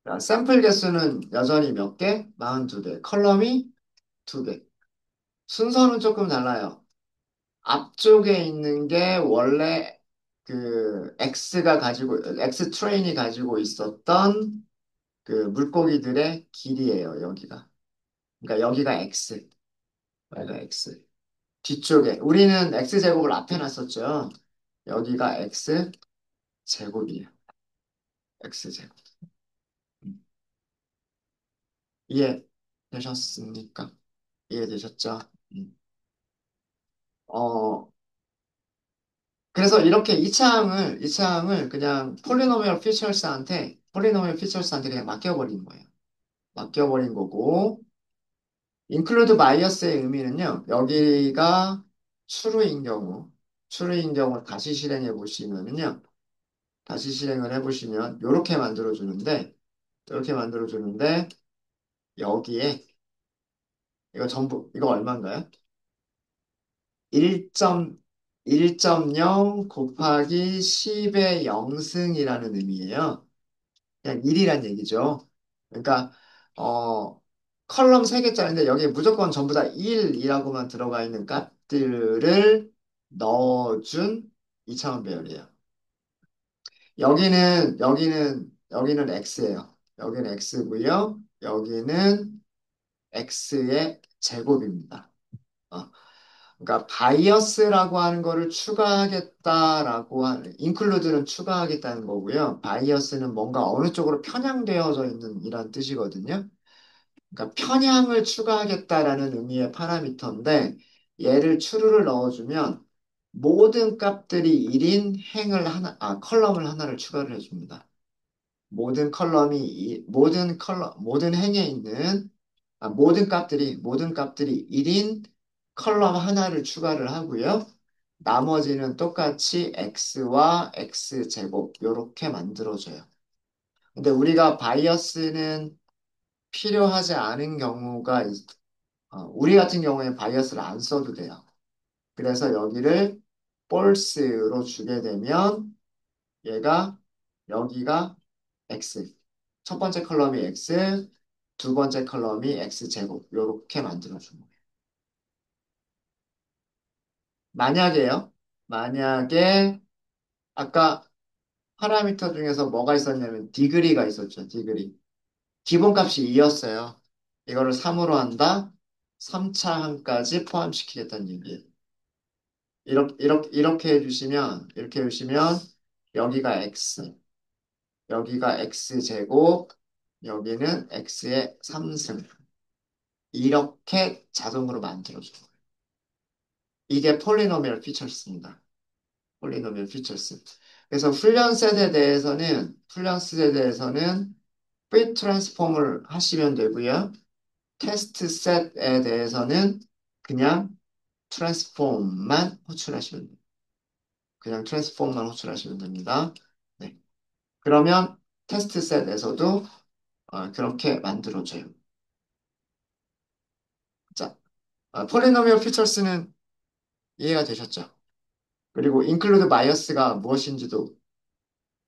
자, 샘플 개수는 여전히 몇 개? 42개. 컬럼이 2개. 순서는 조금 달라요. 앞쪽에 있는 게 원래 그 X 트레인이 가지고 있었던 그 물고기들의 길이에요, 여기가. 그러니까 여기가 X. 여기가 X. 뒤쪽에. 우리는 X제곱을 앞에 놨었죠. 여기가 X제곱이에요. X제곱. 이해되셨습니까? 이해되셨죠? 어, 그래서 이렇게 이 차항을 그냥 폴리노미얼 피처스한테 그냥 맡겨버린 거예요. 맡겨버린 거고, include bias의 의미는요, 여기가 true인 경우, true인 경우 다시 실행해 보시면은요, 다시 실행을 해보시면, 이렇게 만들어주는데, 여기에, 이거 얼마인가요? 1.0 곱하기 10의 0승이라는 의미예요. 그냥 1이란 얘기죠. 그러니까 컬럼 3개짜리인데 여기에 무조건 전부 다 1이라고만 들어가 있는 값들을 넣어준 2차원 배열이에요. 여기는 x예요. 여기는 x고요. 여기는 x의 제곱입니다. 어, 그러니까 바이어스라고 하는 거를 인클루드는 추가하겠다는 거고요. 바이어스는 뭔가 어느 쪽으로 편향되어져 있는 이란 뜻이거든요. 그러니까 편향을 추가하겠다라는 의미의 파라미터인데 얘를 추루를 넣어주면 모든 값들이 1인 컬럼을 하나를 추가를 해줍니다. 모든 행에 있는 모든 값들이 1인 컬럼 하나를 추가를 하고요. 나머지는 똑같이 x와 x제곱 이렇게 만들어줘요. 근데 우리가 바이어스는 필요하지 않은 우리 같은 경우에 바이어스를 안 써도 돼요. 그래서 여기를 false로 주게 되면 얘가 여기가 x 첫 번째 컬럼이 x 두 번째 컬럼이 x제곱 요렇게 만들어준 거예요. 만약에요. 만약에 아까 파라미터 중에서 뭐가 있었냐면 디그리가 있었죠. 디그리. 기본값이 2였어요. 이거를 3으로 한다. 3차 항까지 포함시키겠다는 얘기예요. 이렇게 해주시면 여기가 x, 여기가 x제곱, 여기는 x의 3승. 이렇게 자동으로 만들어줘요. 이게 폴리노미얼 피처스입니다. 폴리노미얼 피처스. 그래서 훈련 세대에 대해서는 프리 트랜스폼을 하시면 되고요. 테스트 셋에 대해서는 그냥 트랜스폼만 호출하시면 돼요. 그냥 트랜스폼만 호출하시면 됩니다. 네. 그러면 테스트 셋에서도 그렇게 만들어져요. 자, 폴리노미얼 피처스는 이해가 되셨죠? 그리고 include bias가 무엇인지도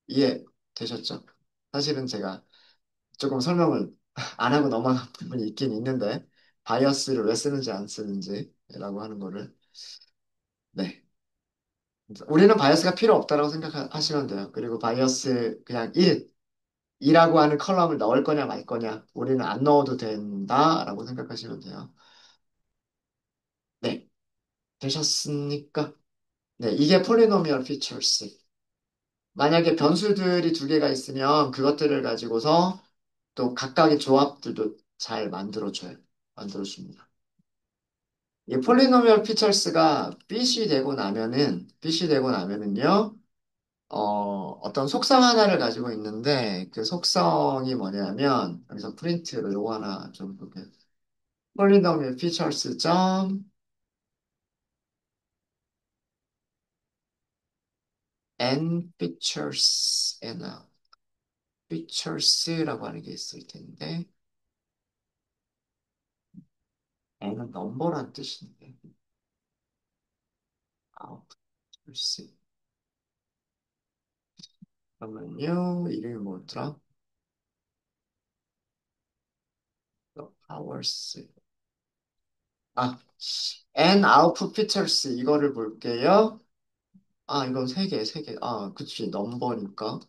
이해되셨죠? 사실은 제가 조금 설명을 안 하고 넘어간 부분이 있긴 있는데, 바이어스를 왜 쓰는지 안 쓰는지라고 하는 거를. 네. 우리는 바이어스가 필요 없다라고 생각하시면 돼요. 그리고 바이어스 그냥 2라고 하는 컬럼을 넣을 거냐 말 거냐. 우리는 안 넣어도 된다라고 생각하시면 돼요. 네. 되셨습니까? 네. 이게 폴리노미얼 피처스. 만약에 변수들이 두 개가 있으면 그것들을 가지고서 또 각각의 조합들도 잘 만들어줍니다. 이 폴리노미얼 피처스가 빛이 되고 나면은요, 어떤 속성 하나를 가지고 있는데, 그 속성이 뭐냐면, 여기서 프린트로 요거 하나 좀 볼게요. 폴리노미얼 피처스 점 n features n features라고 하는 게 있을 텐데, n은 넘버란 뜻인데, features. 그러면요, 이름이 뭐더라? hours. 아, n output features 이거를 볼게요. 아, 이건 세 개. 아, 그치, 넘버니까.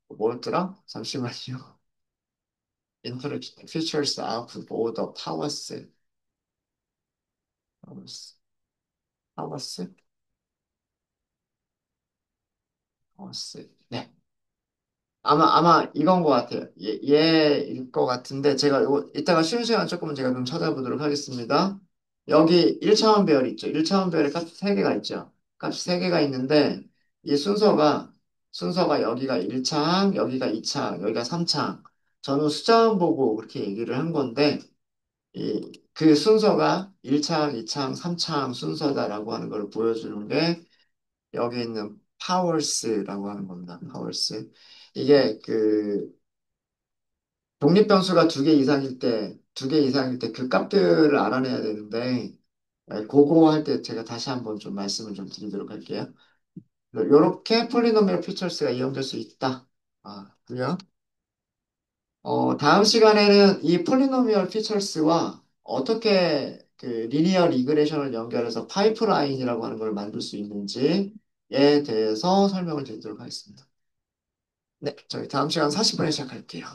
뭐였더라? 잠시만요. Interaction features output order powers. powers. powers. powers. 네. 아마 이건 것 같아요. 얘일 것 같은데, 제가 이따가 쉬는 시간 조금은 제가 좀 찾아보도록 하겠습니다. 여기 1차원 배열이 있죠. 1차원 배열에 값이 3개가 있죠. 값이 3개가 있는데, 이 순서가 여기가 1차항, 여기가 2차항, 여기가 3차항. 저는 숫자만 보고 그렇게 얘기를 한 건데, 그 순서가 1차항, 2차항, 3차항 순서다라고 하는 걸 보여주는 게 여기 있는 파워스라고 하는 겁니다. 파워스. 이게 그 독립변수가 두 개 이상일 때 그 값들을 알아내야 되는데, 그거 할 때 제가 다시 한번 좀 말씀을 좀 드리도록 할게요. 이렇게 폴리노미얼 피처스가 이용될 수 있다. 그래요? 다음 시간에는 이 폴리노미얼 피처스와 어떻게 그 리니어 리그레션을 연결해서 파이프라인이라고 하는 걸 만들 수 있는지에 대해서 설명을 드리도록 하겠습니다. 네, 저희 다음 시간 40분에 시작할게요.